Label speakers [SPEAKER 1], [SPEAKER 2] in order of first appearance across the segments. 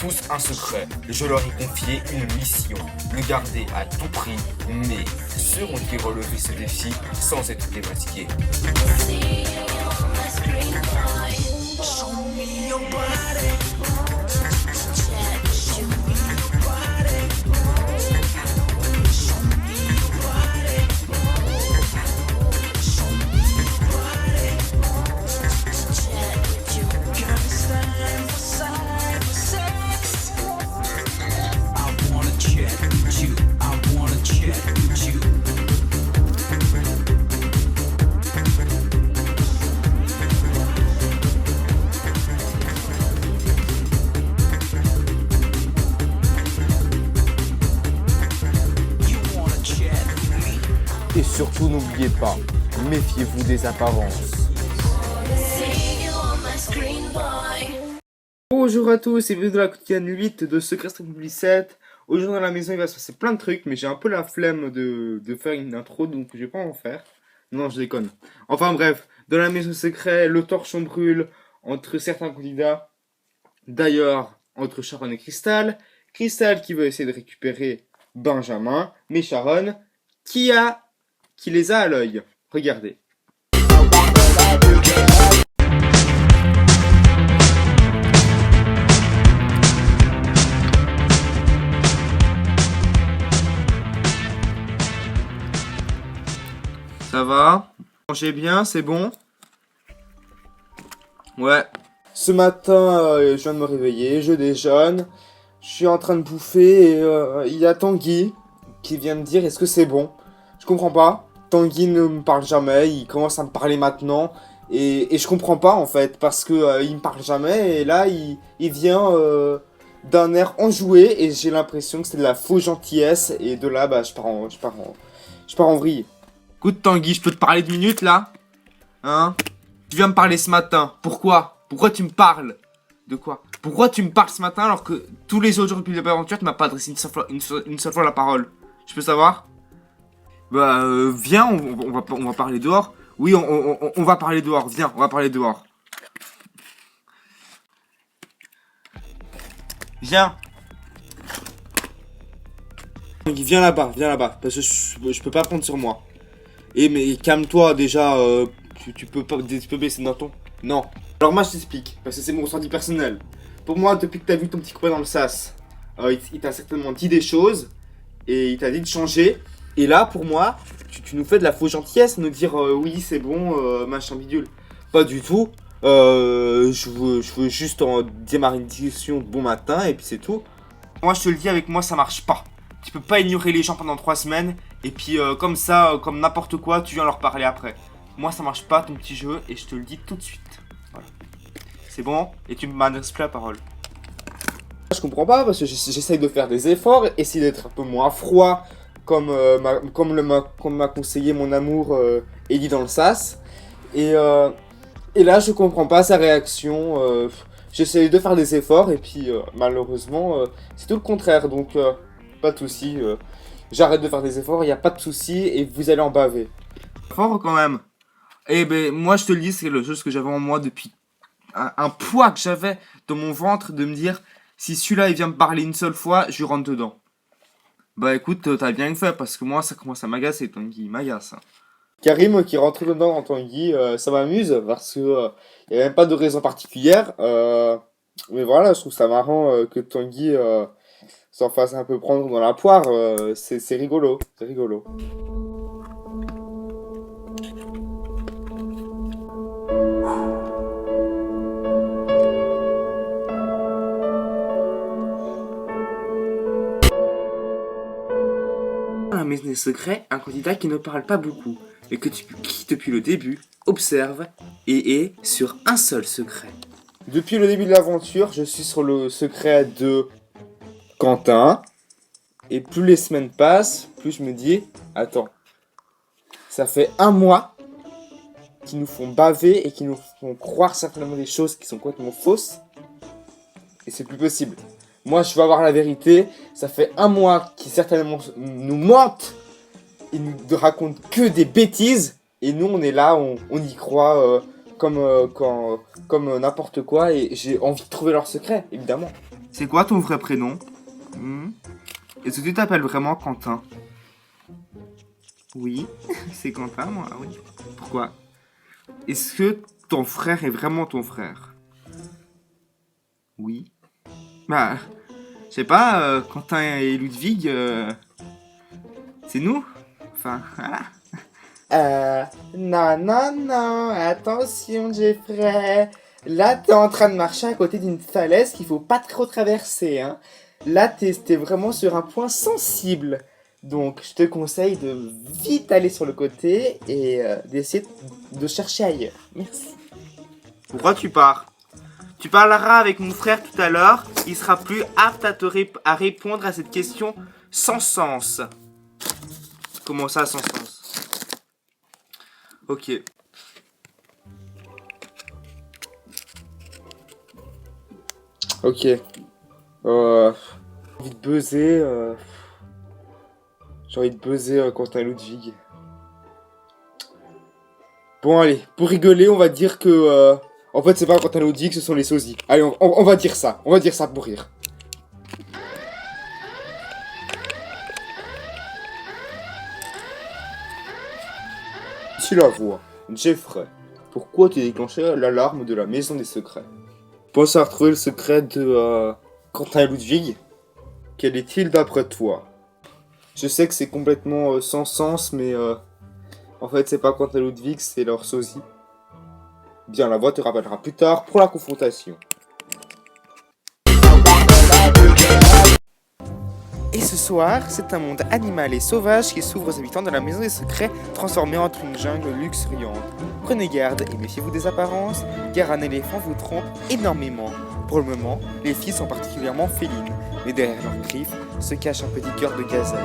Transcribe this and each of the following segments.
[SPEAKER 1] tous un secret. Je leur ai confié une mission, le garder à tout prix, mais sauront-ils relever ce défi sans être démasqués?
[SPEAKER 2] Et surtout, n'oubliez pas, méfiez-vous des apparences. Bonjour à tous et bienvenue dans la quotidienne 8 de Secret Public 7. Aujourd'hui dans la maison il va se passer plein de trucs, mais j'ai un peu la flemme de faire une intro, donc je vais pas en faire. Non, je déconne. Enfin bref, dans la maison secret, le torchon brûle entre certains candidats. D'ailleurs, entre Sharon et Crystal. Crystal qui veut essayer de récupérer Benjamin, mais Sharon qui les a à l'œil. Regardez. Ça va? Mangez bien, c'est bon? Ouais. Ce matin, je viens de me réveiller, je déjeune. Je suis en train de bouffer et il y a Tanguy qui vient me dire est-ce que c'est bon? Je comprends pas. Tanguy ne me parle jamais, il commence à me parler maintenant. Et je comprends pas en fait, parce que il me parle jamais et là il vient d'un air enjoué et j'ai l'impression que c'est de la fausse gentillesse et de là bah je pars en vrille. Écoute Tanguy, je peux te parler 2 minutes là? Hein? Tu viens me parler ce matin, pourquoi? Pourquoi tu me parles? De quoi? Pourquoi tu me parles ce matin alors que tous les autres jours depuis l'aventure tu m'as pas adressé une seule fois la parole? Je peux savoir? Bah viens, on va parler dehors. Oui, on va parler dehors, viens, on va parler dehors. Viens. Viens là-bas, parce que je peux pas prendre sur moi. Mais calme-toi déjà, tu peux baisser d'un ton. Non. Alors moi je t'explique, parce que c'est mon ressenti personnel. Pour moi, depuis que t'as vu ton petit copain dans le sas, il t'a certainement dit des choses, et il t'a dit de changer. Et là, pour moi, tu nous fais de la fausse gentillesse, nous dire oui c'est bon, machin bidule. Pas du tout. Je veux juste démarrer une discussion de bon matin, et puis c'est tout. Moi je te le dis, avec moi ça marche pas. Tu peux pas ignorer les gens pendant 3 semaines, et puis comme ça, comme n'importe quoi, tu viens leur parler après. Moi ça marche pas ton petit jeu, et je te le dis tout de suite. Voilà. C'est bon? Et tu m'adresses plus la parole. Je comprends pas, parce que j'essaye de faire des efforts, essayer d'être un peu moins froid, comme m'a conseillé mon amour Ellie dans le sas. Et là je comprends pas sa réaction. J'essaye de faire des efforts, et puis malheureusement, c'est tout le contraire, donc... pas de soucis, j'arrête de faire des efforts, il n'y a pas de soucis et vous allez en baver. Fort quand même. Eh ben moi je te le dis, c'est le chose que j'avais en moi depuis un poids que j'avais dans mon ventre de me dire si celui-là il vient me parler une seule fois, je lui rentre dedans. Bah écoute, t'as bien fait parce que moi ça commence à m'agacer, Tanguy, il m'agace. Karim qui rentre dedans dans Tanguy, ça m'amuse parce que il n'y a même pas de raison particulière. Mais voilà, je trouve ça marrant que Tanguy s'en fasse un peu prendre dans la poire, c'est rigolo, c'est rigolo. Dans la maison des secrets, un candidat qui ne parle pas beaucoup, mais qui depuis le début observe et est sur un seul secret. Depuis le début de l'aventure, je suis sur le secret de Quentin, et plus les semaines passent, plus je me dis, attends, ça fait 1 mois qu'ils nous font baver et qu'ils nous font croire certainement des choses qui sont complètement fausses, et c'est plus possible. Moi je veux avoir la vérité, ça fait 1 mois qu'ils certainement nous mentent, ils nous racontent que des bêtises, et nous on est là, on y croit comme n'importe quoi, et j'ai envie de trouver leur secret, évidemment. C'est quoi ton vrai prénom? Est-ce que tu t'appelles vraiment Quentin? Oui, c'est Quentin, moi, oui. Pourquoi? Est-ce que ton frère est vraiment ton frère? Oui. Bah, je sais pas, Quentin et Ludwig, c'est nous? Enfin, voilà. Non, non, non, attention, Jeffrey. Là, t'es en train de marcher à côté d'une falaise qu'il faut pas trop traverser, hein. Là, t'es vraiment sur un point sensible. Donc, je te conseille de vite aller sur le côté et d'essayer de chercher ailleurs. Merci. Pourquoi tu pars? Tu parleras avec mon frère tout à l'heure. Il sera plus apte à répondre à cette question sans sens. Comment ça, sans sens? Ok. Ok. J'ai envie de buzzer. J'ai envie de buzzer Quentin Ludwig. Bon, allez. Pour rigoler, on va dire que. En fait, c'est pas Quentin Ludwig, ce sont les sosies. Allez, on va dire ça. On va dire ça pour rire. Tu la vois, Jeffrey. Pourquoi tu as déclenché l'alarme de la maison des secrets? Pense à retrouver le secret de Quentin Ludwig. Quel est-il d'après toi? Je sais que c'est complètement sans sens, mais en fait, c'est pas Quentin Ludwig, c'est leur sosie. Bien, la voix te rappellera plus tard pour la confrontation. Et ce soir, c'est un monde animal et sauvage qui s'ouvre aux habitants de la maison des secrets, transformée en une jungle luxuriante. Prenez garde et méfiez-vous des apparences, car un éléphant vous trompe énormément. Pour le moment, les filles sont particulièrement félines, mais derrière leurs griffes se cache un petit cœur de gazelle.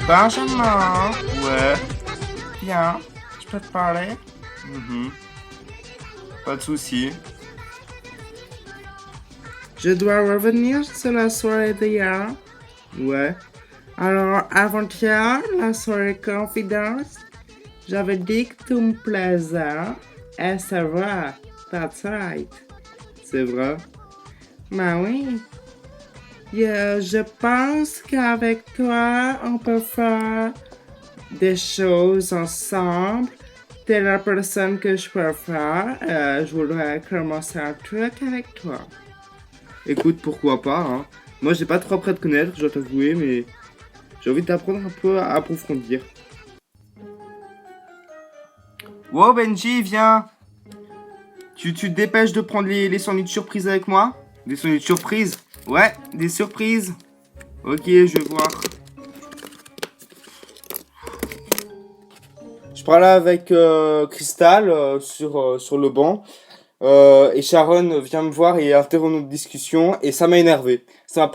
[SPEAKER 2] Benjamin, ouais, bien. Je peux te parler? Pas de soucis.
[SPEAKER 3] Je dois revenir sur la soirée d'hier.
[SPEAKER 2] Ouais.
[SPEAKER 3] Alors, avant-hier, la soirée confidence, j'avais dit que tu me plaisais. Et c'est vrai. That's right.
[SPEAKER 2] C'est vrai.
[SPEAKER 3] Ben oui. Je pense qu'avec toi, on peut faire des choses ensemble. T'es la personne que je préfère. Je voudrais commencer un truc avec toi.
[SPEAKER 2] Écoute, pourquoi pas, hein. Moi, j'ai pas trop près de connaître, je dois t'avouer, mais j'ai envie d'apprendre un peu à approfondir. Wow, Benji, viens. Tu te dépêches de prendre les sandwichs surprises avec moi? Des sandwichs surprises? Ouais, des surprises. Ok, je vais voir. Je parlais avec Crystal sur le banc. Et Sharon vient me voir et interrompt notre discussion et ça m'a énervé. Ça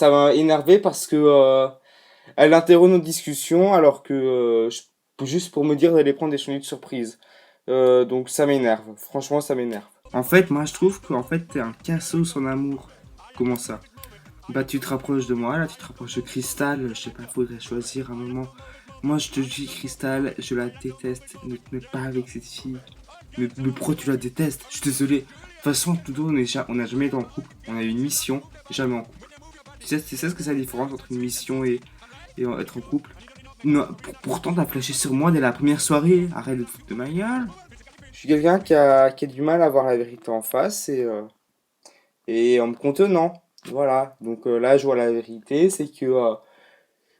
[SPEAKER 2] m'a énervé parce que elle interrompt notre discussion alors que juste pour me dire d'aller prendre des sandwichs surprises. Donc ça m'énerve. Franchement, ça m'énerve. En fait, moi je trouve qu'en fait t'es un cassos en amour. Comment ça? Bah tu te rapproches de moi, là tu te rapproches de Crystal. Je sais pas, faudrait choisir un moment. Moi je te dis Crystal, je la déteste. Ne te mets pas avec cette fille. Mais pourquoi tu la détestes? Je suis désolé. De toute façon, tout on n'a jamais été en couple. On a eu une mission, jamais en couple. Tu sais ce que c'est la différence entre une mission et être en couple? Non, pourtant, t'as flashé sur moi dès la première soirée. Arrête de te foutre de ma gueule. Je suis quelqu'un qui a du mal à voir la vérité en face et en me contenant. Voilà. Donc là, je vois la vérité, c'est que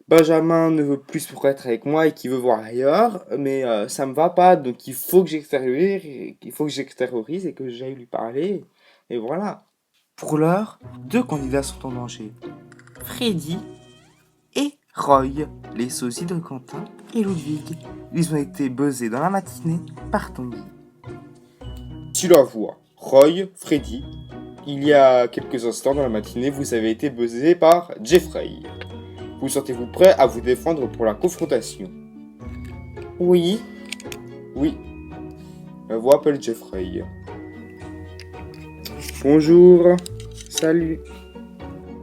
[SPEAKER 2] Benjamin ne veut plus pour être avec moi et qui veut voir ailleurs, mais ça me va pas, donc il faut que j'extériorise et que j'aille lui parler, et voilà. Pour l'heure, 2 candidats sont en danger. Freddy et Roy, les sosies de Quentin et Ludwig. Ils ont été buzzés dans la matinée par Tanguy. Tu la vois, Roy, Freddy, il y a quelques instants dans la matinée, vous avez été buzzés par Jeffrey. Vous sentez-vous prêt à vous défendre pour la confrontation? Oui. Oui. La voix appelle Jeffrey. Bonjour. Salut.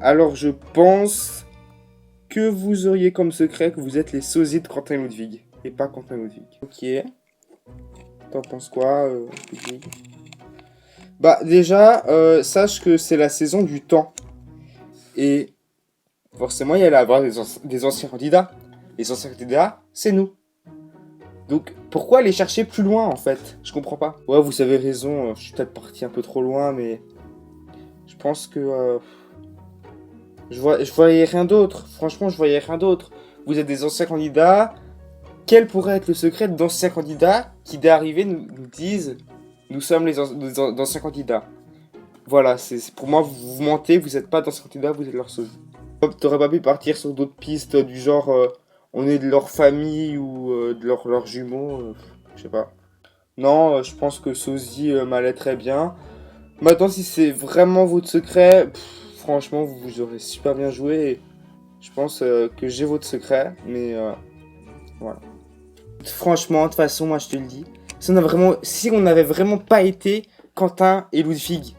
[SPEAKER 2] Alors je pense que vous auriez comme secret que vous êtes les sosies de Quentin et Ludwig. Et pas Quentin et Ludwig. Ok. T'en penses quoi, Ludwig? Bah, déjà, sache que c'est la saison du temps. Et forcément, il y allait avoir des anciens candidats. Les anciens candidats, c'est nous. Donc, pourquoi aller chercher plus loin, en fait? Je comprends pas. Ouais, vous avez raison, je suis peut-être parti un peu trop loin, mais... Je pense que... Je voyais rien d'autre. Franchement, je voyais rien d'autre. Vous êtes des anciens candidats. Quel pourrait être le secret d'anciens candidats qui, dès l'arrivée, nous disent « Nous sommes les anciens candidats ». Voilà, pour moi, vous mentez, vous n'êtes pas d'anciens candidats, vous êtes leurs sosie. T'aurais pas pu partir sur d'autres pistes du genre on est de leur famille ou de leurs jumeaux, je sais pas. Non, je pense que sosie m'allait très bien. Maintenant, si c'est vraiment votre secret, franchement, vous aurez super bien joué. Je pense que j'ai votre secret, mais voilà. Franchement, de toute façon, moi je te le dis, si on n'avait vraiment pas été Quentin et Ludwig,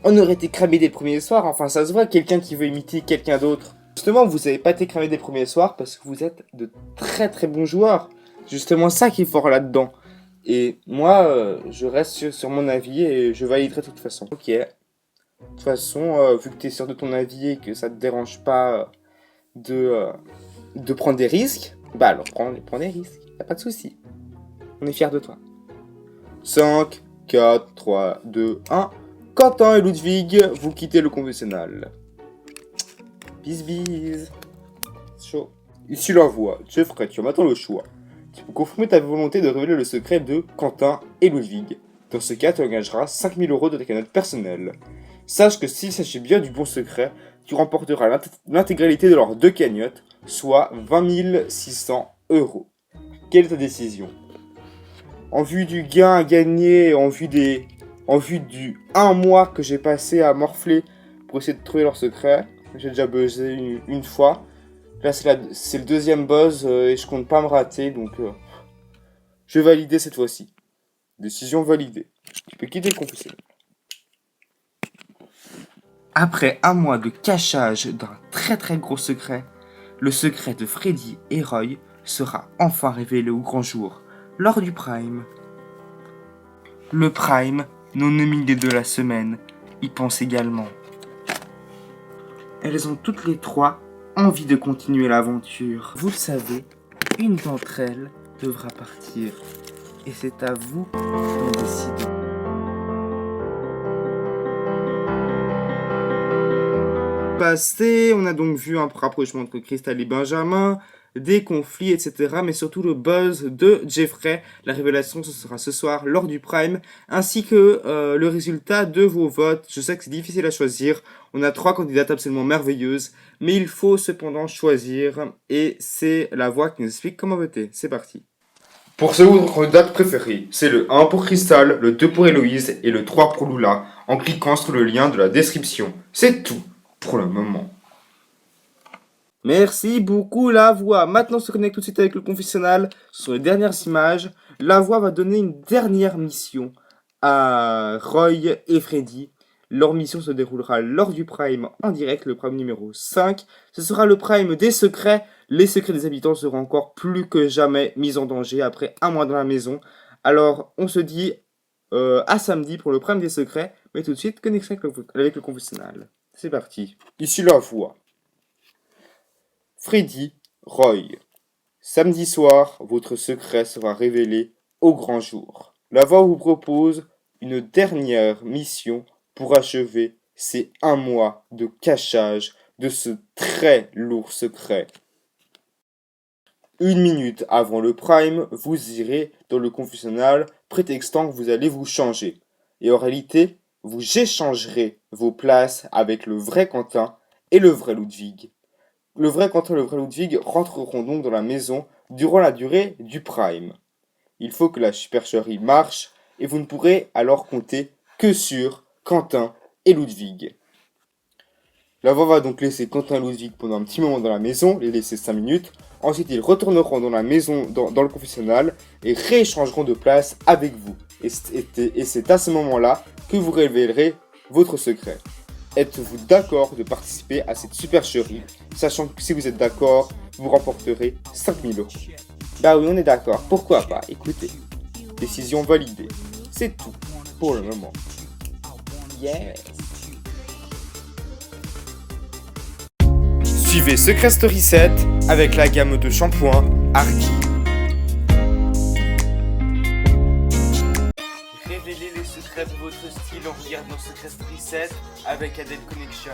[SPEAKER 2] on aurait été cramés dès le premier soir. Enfin, ça se voit, quelqu'un qui veut imiter quelqu'un d'autre. Justement, vous n'avez pas été cramés dès le premier soir parce que vous êtes de très très bons joueurs. Justement, ça qui est fort là-dedans. Et moi, je reste sur mon avis et je validerai de toute façon. Ok. De toute façon, vu que tu es sûr de ton avis et que ça te dérange pas de prendre des risques, bah alors prends des risques. Y'a pas de souci. On est fiers de toi. 5, 4, 3, 2, 1. Quentin et Ludwig, vous quittez le confessionnal. Bis. Chaud. Ici la voix. Jeffrey, tu as maintenant le choix. Tu peux confirmer ta volonté de révéler le secret de Quentin et Ludwig. Dans ce cas, tu engageras 5000 € de ta cagnotte personnelle. Sache que s'il s'agit bien du bon secret, tu remporteras l'intégralité de leurs 2 cagnottes, soit 20 600 €. Quelle est ta décision? En vue du gain à gagner, en vue du 1 mois que j'ai passé à morfler pour essayer de trouver leur secret, j'ai déjà buzzé une fois. Là, c'est le deuxième buzz et je compte pas me rater, donc je vais valider cette fois-ci. Décision validée. Tu peux quitter le confessionnal. Après 1 mois de cachage d'un très très gros secret, le secret de Freddy et Roy sera enfin révélé au grand jour, lors du Prime. Le Prime, nos nominés de la semaine, y pense également. Elles ont toutes les 3 envie de continuer l'aventure. Vous le savez, une d'entre elles devra partir. Et c'est à vous d'en décider. On a donc vu un rapprochement entre Crystal et Benjamin, des conflits, etc. Mais surtout le buzz de Jeffrey. La révélation, ce sera ce soir lors du Prime, ainsi que le résultat de vos votes. Je sais que c'est difficile à choisir. On a 3 candidates absolument merveilleuses, mais il faut cependant choisir. Et c'est la voix qui nous explique comment voter. C'est parti. Pour ce votre candidate préférée, c'est le 1 pour Crystal, le 2 pour Héloïse et le 3 pour Lula, en cliquant sur le lien de la description. C'est tout pour le moment. Merci beaucoup la voix. Maintenant on se connecte tout de suite avec le confessionnal. Ce sont les dernières images. La voix va donner une dernière mission à Roy et Freddy. Leur mission se déroulera lors du Prime en direct, le Prime numéro 5. Ce sera le Prime des secrets. Les secrets des habitants seront encore plus que jamais mis en danger après 1 mois dans la maison. Alors on se dit à samedi pour le Prime des secrets. Mais tout de suite, connexion avec le confessionnal. C'est parti. Ici la voix. Freddy, Roy. Samedi soir, votre secret sera révélé au grand jour. La voix vous propose une dernière mission pour achever ces 1 mois de cachage de ce très lourd secret. 1 minute avant le Prime, vous irez dans le confessionnal prétextant que vous allez vous changer. Et en réalité, vous échangerez vos places avec le vrai Quentin et le vrai Ludwig. Le vrai Quentin et le vrai Ludwig rentreront donc dans la maison durant la durée du Prime. Il faut que la supercherie marche et vous ne pourrez alors compter que sur Quentin et Ludwig. La voix va donc laisser Quentin et Ludwig pendant un petit moment dans la maison, les laisser 5 minutes. Ensuite, ils retourneront dans la maison, dans le confessionnal et rééchangeront de place avec vous. Et c'est à ce moment-là que vous révélerez votre secret. Êtes-vous d'accord de participer à cette supercherie, sachant que si vous êtes d'accord, vous remporterez 5000 euros. Bah oui, on est d'accord, pourquoi pas, écoutez. Décision validée. C'est tout pour le moment. Yes. Suivez Secret Story 7 avec la gamme de shampoing Argy. Révélez les secrets de votre style en regardant Secret Story 7 avec Adele Connection.